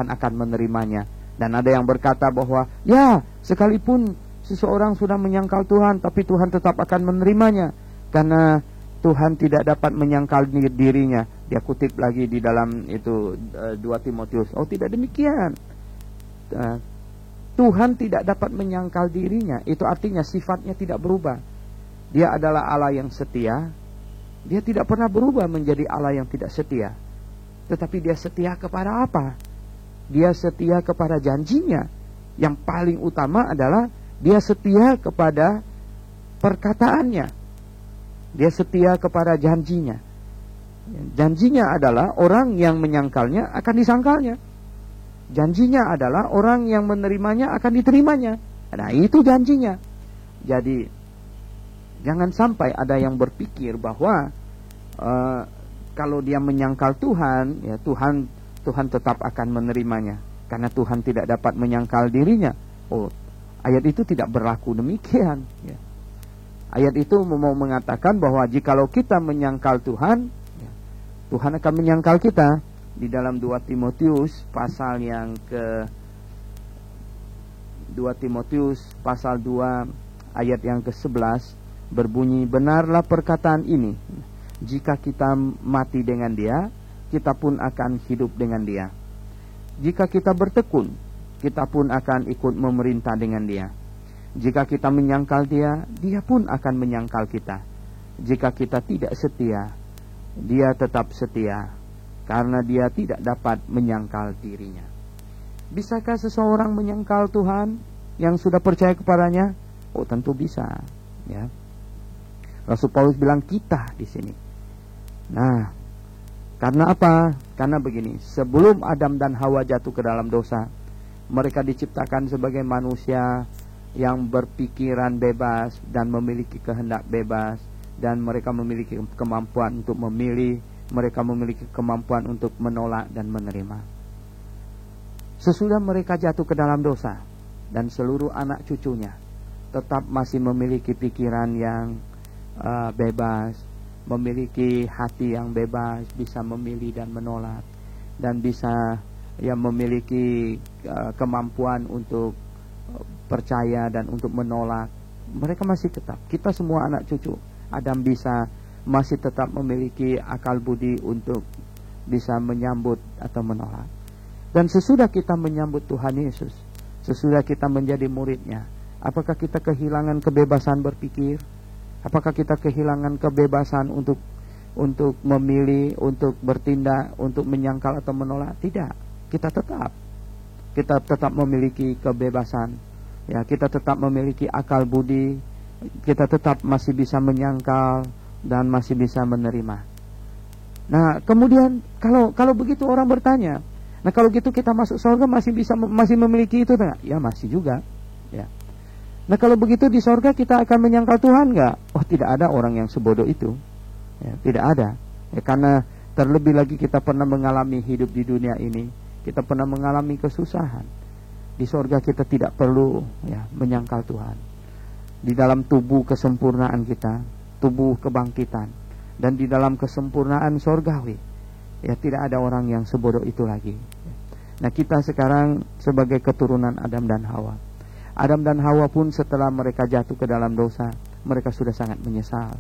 akan menerimanya. Dan ada yang berkata bahwa ya, sekalipun seseorang sudah menyangkal Tuhan, tapi Tuhan tetap akan menerimanya, karena Tuhan tidak dapat menyangkal dirinya. Dia kutip lagi di dalam itu 2 Timotius. Oh, tidak demikian. Tuhan tidak dapat menyangkal dirinya. Itu artinya sifatnya tidak berubah. Dia adalah Allah yang setia. Dia tidak pernah berubah menjadi Allah yang tidak setia. Tetapi Dia setia kepada apa? Dia setia kepada janjinya. Yang paling utama adalah Dia setia kepada perkataannya. Dia setia kepada janjinya. Janjinya adalah orang yang menyangkalnya akan disangkalnya. Janjinya adalah orang yang menerimanya akan diterimanya. Nah, itu janjinya. Jadi jangan sampai ada yang berpikir bahwa kalau dia menyangkal Tuhan, ya Tuhan tetap akan menerimanya, karena Tuhan tidak dapat menyangkal dirinya. Oh, ayat itu tidak berlaku demikian ya. Ayat itu mau mengatakan bahwa jikalau kita menyangkal Tuhan, ya, Tuhan akan menyangkal kita. Di dalam 2 Timotius pasal yang ke 2 Timotius pasal 2 ayat yang ke-11 berbunyi, benarlah perkataan ini, Jika kita mati dengan Dia, kita pun akan hidup dengan Dia. Jika kita bertekun, kita pun akan ikut memerintah dengan Dia. Jika kita menyangkal Dia, Dia pun akan menyangkal kita. Jika kita tidak setia, Dia tetap setia, karena Dia tidak dapat menyangkal dirinya. Bisakah seseorang menyangkal Tuhan yang sudah percaya kepadanya? Oh, tentu bisa, ya. Rasul Paulus bilang kita di sini. Nah, karena apa? Karena begini, sebelum Adam dan Hawa jatuh ke dalam dosa, mereka diciptakan sebagai manusia yang berpikiran bebas dan memiliki kehendak bebas, dan mereka memiliki kemampuan untuk memilih, mereka memiliki kemampuan untuk menolak dan menerima. Sesudah mereka jatuh ke dalam dosa, dan seluruh anak cucunya tetap masih memiliki pikiran yang bebas, memiliki hati yang bebas, bisa memilih dan menolak, dan bisa memiliki kemampuan untuk percaya dan untuk menolak. Mereka masih tetap, kita semua anak cucu Adam masih tetap memiliki akal budi untuk bisa menyambut atau menolak. Dan sesudah kita menyambut Tuhan Yesus, sesudah kita menjadi muridnya, apakah kita kehilangan kebebasan berpikir? Apakah kita kehilangan kebebasan untuk memilih, untuk bertindak, untuk menyangkal atau menolak? Tidak. Kita tetap memiliki kebebasan. Ya, kita tetap memiliki akal budi. Kita tetap masih bisa menyangkal dan masih bisa menerima. Nah, kemudian kalau begitu orang bertanya, nah kalau gitu kita masuk surga masih memiliki itu enggak? Ya, masih juga. Ya. Nah, kalau begitu di surga kita akan menyangkal Tuhan enggak? Oh, tidak ada orang yang sebodoh itu. Ya, tidak ada. Ya, karena terlebih lagi kita pernah mengalami hidup di dunia ini, kita pernah mengalami kesusahan. Di surga kita tidak perlu menyangkal Tuhan. Di dalam tubuh kesempurnaan kita, tubuh kebangkitan, dan di dalam kesempurnaan surgawi, tidak ada orang yang sebodoh itu lagi. Nah, kita sekarang sebagai keturunan Adam dan Hawa. Adam dan Hawa pun setelah mereka jatuh ke dalam dosa, mereka sudah sangat menyesal.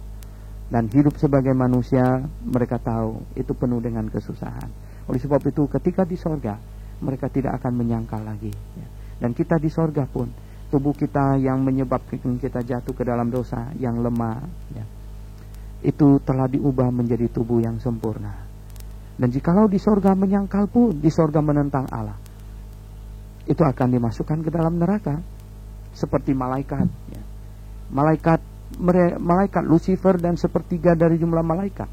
Dan hidup sebagai manusia, mereka tahu itu penuh dengan kesusahan. Oleh sebab itu, ketika di sorga, mereka tidak akan menyangkal lagi. Dan kita di sorga pun, tubuh kita yang menyebabkan kita jatuh ke dalam dosa, yang lemah, itu telah diubah menjadi tubuh yang sempurna. Dan jikalau di sorga menyangkal pun, di sorga menentang Allah, itu akan dimasukkan ke dalam neraka. Seperti malaikat, malaikat Lucifer dan sepertiga dari jumlah malaikat,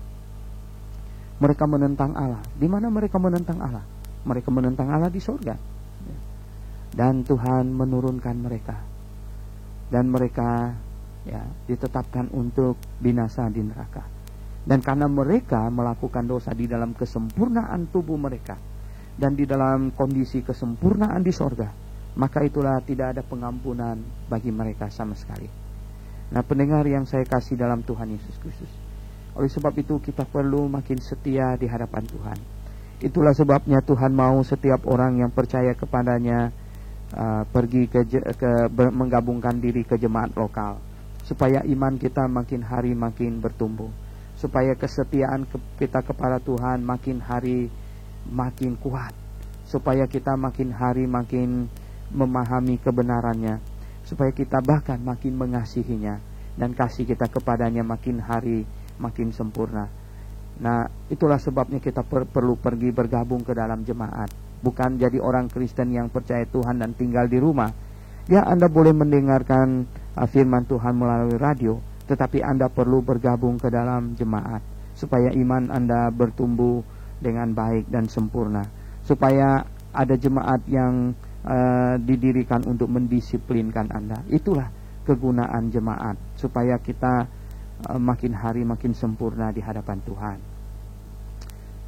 mereka menentang Allah. Di mana mereka menentang Allah? Mereka menentang Allah di surga. Dan Tuhan menurunkan mereka, dan mereka ditetapkan untuk binasa di neraka. Dan karena mereka melakukan dosa di dalam kesempurnaan tubuh mereka dan di dalam kondisi kesempurnaan di surga, maka itulah tidak ada pengampunan bagi mereka sama sekali. Nah, pendengar yang saya kasih dalam Tuhan Yesus Kristus, oleh sebab itu kita perlu makin setia di hadapan Tuhan. Itulah sebabnya Tuhan mau setiap orang yang percaya kepadanya pergi menggabungkan diri ke jemaat lokal, supaya iman kita makin hari makin bertumbuh, supaya kesetiaan kita kepada Tuhan makin hari makin kuat, supaya kita makin hari makin memahami kebenarannya, supaya kita bahkan makin mengasihinya, dan kasih kita kepadanya makin hari makin sempurna. Nah, itulah sebabnya kita perlu pergi bergabung ke dalam jemaat. Bukan jadi orang Kristen yang percaya Tuhan dan tinggal di rumah. Ya, Anda boleh mendengarkan firman Tuhan melalui radio, tetapi Anda perlu bergabung ke dalam jemaat, supaya iman Anda bertumbuh dengan baik dan sempurna, supaya ada jemaat yang didirikan untuk mendisiplinkan Anda. Itulah kegunaan jemaat, supaya kita makin hari makin sempurna di hadapan Tuhan.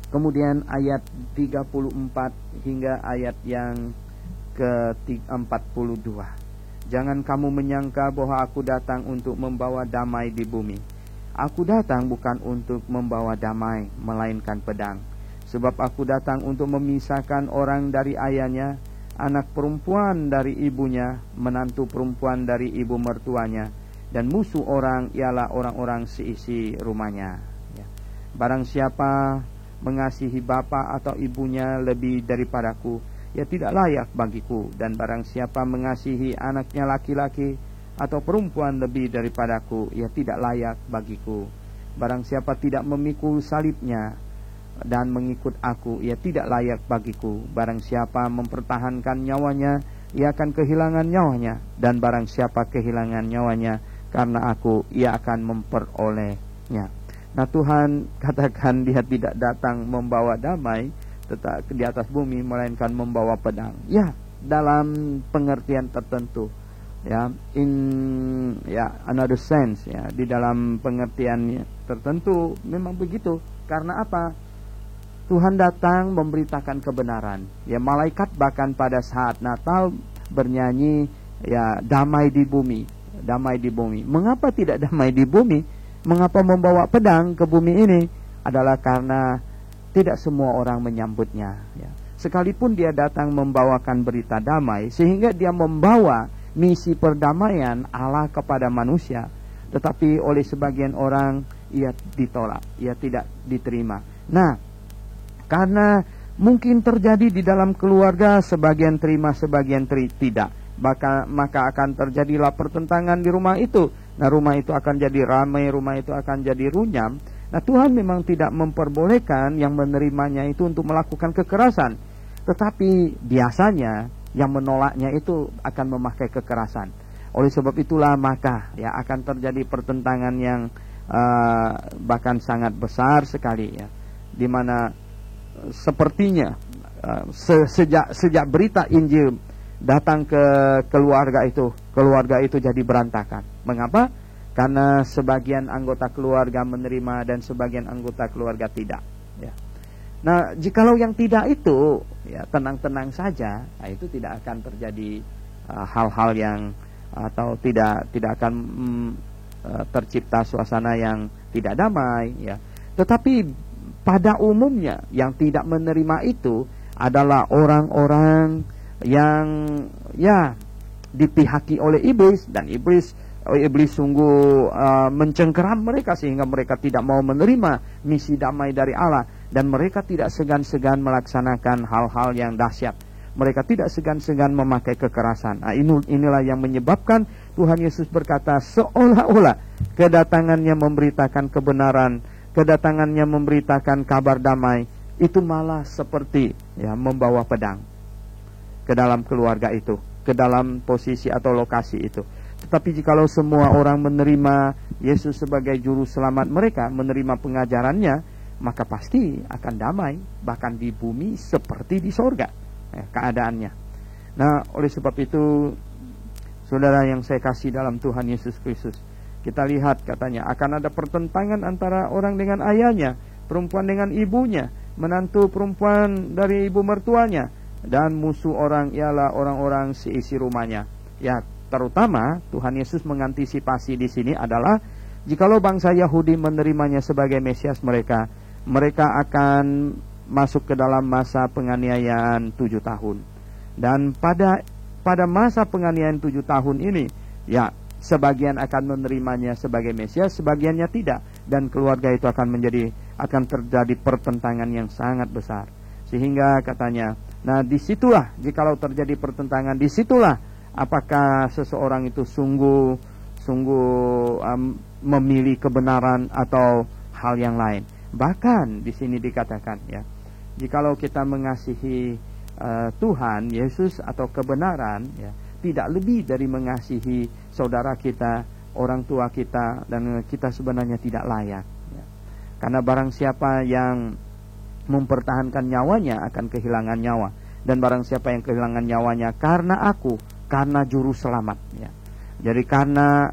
Kemudian ayat 34 hingga ayat yang ke-42. Jangan kamu menyangka bahwa aku datang untuk membawa damai di bumi. Aku datang bukan untuk membawa damai, melainkan pedang. Sebab aku datang untuk memisahkan orang dari ayahnya, anak perempuan dari ibunya, menantu perempuan dari ibu mertuanya, dan musuh orang ialah orang-orang seisi rumahnya. Barang siapa mengasihi bapa atau ibunya lebih daripadaku, ia tidak layak bagiku. Dan barang siapa mengasihi anaknya laki-laki atau perempuan lebih daripadaku, ia tidak layak bagiku. Barang siapa tidak memikul salibnya dan mengikut aku, ia tidak layak bagiku. Barang siapa mempertahankan nyawanya, ia akan kehilangan nyawanya. Dan barang siapa kehilangan nyawanya karena aku, ia akan memperolehnya. Nah, Tuhan katakan Dia tidak datang membawa damai tetap di atas bumi, melainkan membawa pedang. Ya, dalam pengertian tertentu, ya, another sense, ya, di dalam pengertian tertentu memang begitu. Karena apa? Tuhan datang memberitakan kebenaran. Ya, malaikat bahkan pada saat Natal bernyanyi, ya, damai di bumi, damai di bumi. Mengapa tidak damai di bumi? Mengapa membawa pedang ke bumi ini? Adalah karena tidak semua orang menyambutnya, ya. Sekalipun Dia datang membawakan berita damai, sehingga Dia membawa misi perdamaian Allah kepada manusia, tetapi oleh sebagian orang ia ditolak, ia tidak diterima. Nah, karena mungkin terjadi di dalam keluarga, sebagian terima, sebagian tidak, maka akan terjadilah pertentangan di rumah itu. Nah, rumah itu akan jadi ramai, rumah itu akan jadi runyam. Nah, Tuhan memang tidak memperbolehkan yang menerimanya itu untuk melakukan kekerasan, tetapi biasanya yang menolaknya itu akan memakai kekerasan. Oleh sebab itulah maka ya akan terjadi pertentangan yang bahkan sangat besar sekali, ya, di mana sepertinya sejak berita Injil datang ke keluarga itu jadi berantakan. Mengapa? Karena sebagian anggota keluarga menerima dan sebagian anggota keluarga tidak, ya. Nah, jikalau yang tidak itu, ya, tenang-tenang saja, nah, itu tidak akan terjadi hal-hal yang atau tidak akan tercipta suasana yang tidak damai, ya. Tetapi pada umumnya yang tidak menerima itu adalah orang-orang yang, ya, dipihaki oleh iblis, dan iblis sungguh mencengkeram mereka sehingga mereka tidak mau menerima misi damai dari Allah, dan mereka tidak segan-segan melaksanakan hal-hal yang dahsyat. Mereka tidak segan-segan memakai kekerasan. Nah, inilah yang menyebabkan Tuhan Yesus berkata seolah-olah kedatangannya memberitakan kebenaran, kedatangannya memberitakan kabar damai, itu malah seperti, ya, membawa pedang ke dalam keluarga itu, ke dalam posisi atau lokasi itu. Tetapi jikalau semua orang menerima Yesus sebagai juru selamat mereka, menerima pengajarannya, maka pasti akan damai, bahkan di bumi seperti di sorga, ya, keadaannya. Nah, oleh sebab itu, saudara yang saya kasih dalam Tuhan Yesus Kristus, kita lihat katanya akan ada pertentangan antara orang dengan ayahnya, perempuan dengan ibunya, menantu perempuan dari ibu mertuanya, dan musuh orang ialah orang-orang seisi rumahnya. Ya, terutama Tuhan Yesus mengantisipasi di sini adalah jikalau bangsa Yahudi menerimanya sebagai Mesias mereka akan masuk ke dalam masa penganiayaan 7 tahun. Dan pada masa penganiayaan 7 tahun ini, ya, sebagian akan menerimanya sebagai Mesias, sebagiannya tidak, dan keluarga itu akan terjadi pertentangan yang sangat besar. Sehingga katanya, nah, disitulah jikalau terjadi pertentangan, disitulah apakah seseorang itu sungguh memilih kebenaran atau hal yang lain. Bahkan di sini dikatakan, ya, jikalau kita mengasihi Tuhan Yesus atau kebenaran, ya, tidak lebih dari mengasihi saudara kita, orang tua kita, dan kita sebenarnya tidak layak, ya. Karena barang siapa yang mempertahankan nyawanya akan kehilangan nyawa, dan barang siapa yang kehilangan nyawanya karena aku, karena juru selamat, ya. Jadi karena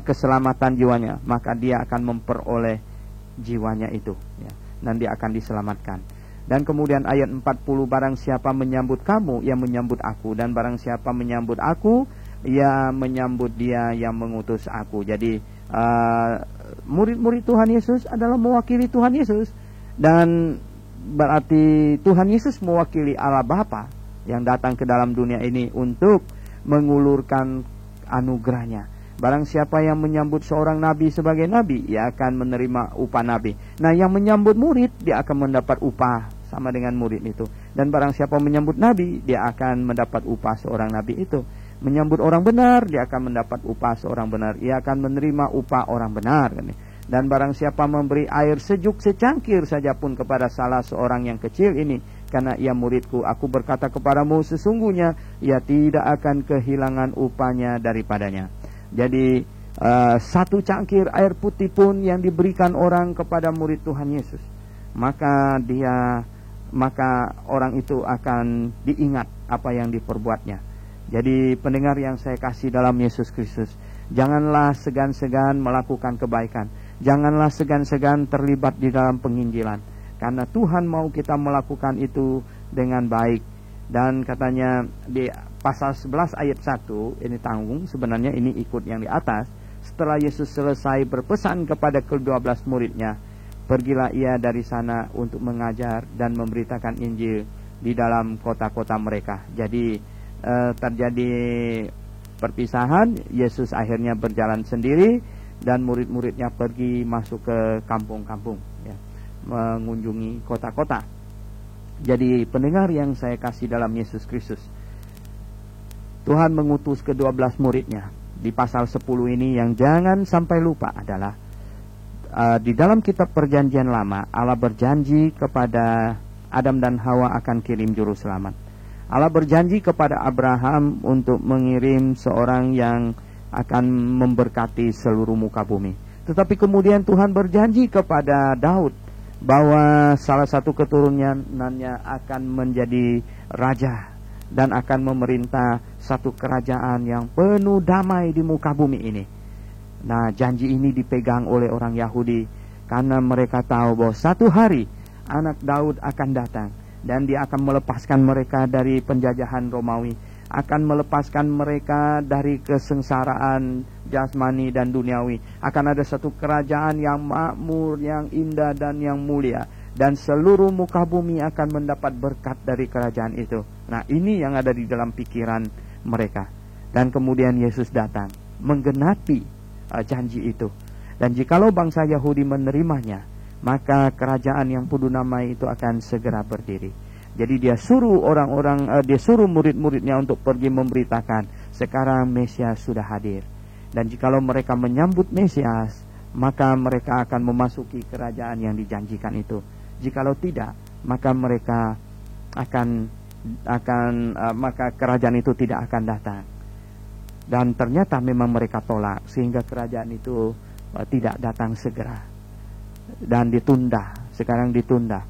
keselamatan jiwanya, maka dia akan memperoleh jiwanya itu, ya, dan dia akan diselamatkan. Dan kemudian ayat 40, barang siapa menyambut kamu, ia menyambut aku, dan barang siapa menyambut aku, ia menyambut dia yang mengutus aku. Jadi murid-murid Tuhan Yesus adalah mewakili Tuhan Yesus, dan berarti Tuhan Yesus mewakili Allah Bapa yang datang ke dalam dunia ini untuk mengulurkan anugerahnya. Barang siapa yang menyambut seorang nabi sebagai nabi, ia akan menerima upah nabi. Nah, yang menyambut murid, dia akan mendapat upah sama dengan murid itu. Dan barang siapa menyambut nabi, dia akan mendapat upah seorang nabi itu. Menyambut orang benar, dia akan mendapat upah seorang benar. Ia akan menerima upah orang benar. Dan barang siapa memberi air sejuk secangkir saja pun kepada salah seorang yang kecil ini, karena ia muridku, aku berkata kepadamu, sesungguhnya ia tidak akan kehilangan upahnya daripadanya. Jadi satu cangkir air putih pun yang diberikan orang kepada murid Tuhan Yesus, maka orang itu akan diingat apa yang diperbuatnya. Jadi pendengar yang saya kasih dalam Yesus Kristus, janganlah segan-segan melakukan kebaikan. Janganlah segan-segan terlibat di dalam penginjilan, karena Tuhan mau kita melakukan itu dengan baik. Dan katanya di pasal 11 ayat 1, ini tanggung, sebenarnya ini ikut yang di atas. Setelah Yesus selesai berpesan kepada ke-12 muridnya, pergilah ia dari sana untuk mengajar dan memberitakan Injil di dalam kota-kota mereka. Jadi terjadi perpisahan. Yesus akhirnya berjalan sendiri dan murid-muridnya pergi masuk ke kampung-kampung, ya, mengunjungi kota-kota. Jadi pendengar yang saya kasih dalam Yesus Kristus, Tuhan mengutus ke-12 muridnya. Di pasal 10 ini yang jangan sampai lupa adalah di dalam kitab perjanjian lama, Allah berjanji kepada Adam dan Hawa akan kirim juru selamat. Allah berjanji kepada Abraham untuk mengirim seorang yang akan memberkati seluruh muka bumi. Tetapi kemudian Tuhan berjanji kepada Daud bahwa salah satu keturunannya akan menjadi raja dan akan memerintah satu kerajaan yang penuh damai di muka bumi ini. Nah, janji ini dipegang oleh orang Yahudi karena mereka tahu bahwa satu hari anak Daud akan datang dan dia akan melepaskan mereka dari penjajahan Romawi, akan melepaskan mereka dari kesengsaraan jasmani dan duniawi. Akan ada satu kerajaan yang makmur, yang indah dan yang mulia, dan seluruh muka bumi akan mendapat berkat dari kerajaan itu. Nah, ini yang ada di dalam pikiran mereka. Dan kemudian Yesus datang menggenapi janji itu. Dan jikalau bangsa Yahudi menerimanya, maka kerajaan yang penuh damai itu akan segera berdiri. Jadi dia suruh dia suruh murid-muridnya untuk pergi memberitakan, sekarang Mesias sudah hadir. Dan jikalau mereka menyambut Mesias, maka mereka akan memasuki kerajaan yang dijanjikan itu. Jikalau tidak, maka mereka maka kerajaan itu tidak akan datang. Dan ternyata memang mereka tolak, sehingga kerajaan itu tidak datang segera dan ditunda. Sekarang ditunda.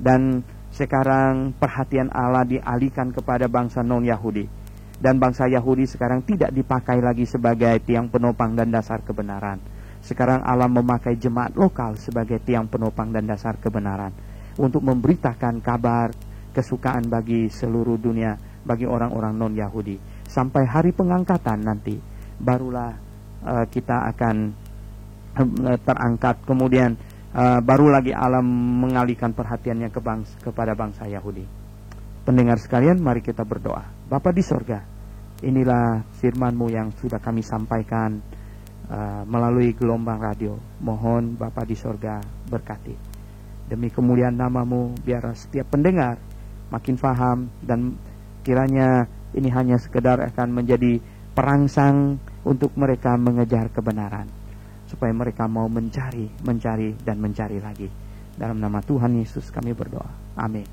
Dan sekarang perhatian Allah dialihkan kepada bangsa non-Yahudi. Dan bangsa Yahudi sekarang tidak dipakai lagi sebagai tiang penopang dan dasar kebenaran. Sekarang Allah memakai jemaat lokal sebagai tiang penopang dan dasar kebenaran, untuk memberitakan kabar kesukaan bagi seluruh dunia, bagi orang-orang non-Yahudi. Sampai hari pengangkatan nanti, barulah kita akan terangkat. Kemudian baru lagi Allah mengalihkan perhatiannya kepada bangsa Yahudi. Pendengar sekalian, mari kita berdoa. Bapa di sorga, inilah firman-Mu yang sudah kami sampaikan melalui gelombang radio. Mohon Bapa di sorga berkati. Demi kemuliaan nama-Mu, biar setiap pendengar makin faham, dan kiranya ini hanya sekedar akan menjadi perangsang untuk mereka mengejar kebenaran, supaya mereka mau mencari dan mencari lagi. Dalam nama Tuhan Yesus kami berdoa. Amin.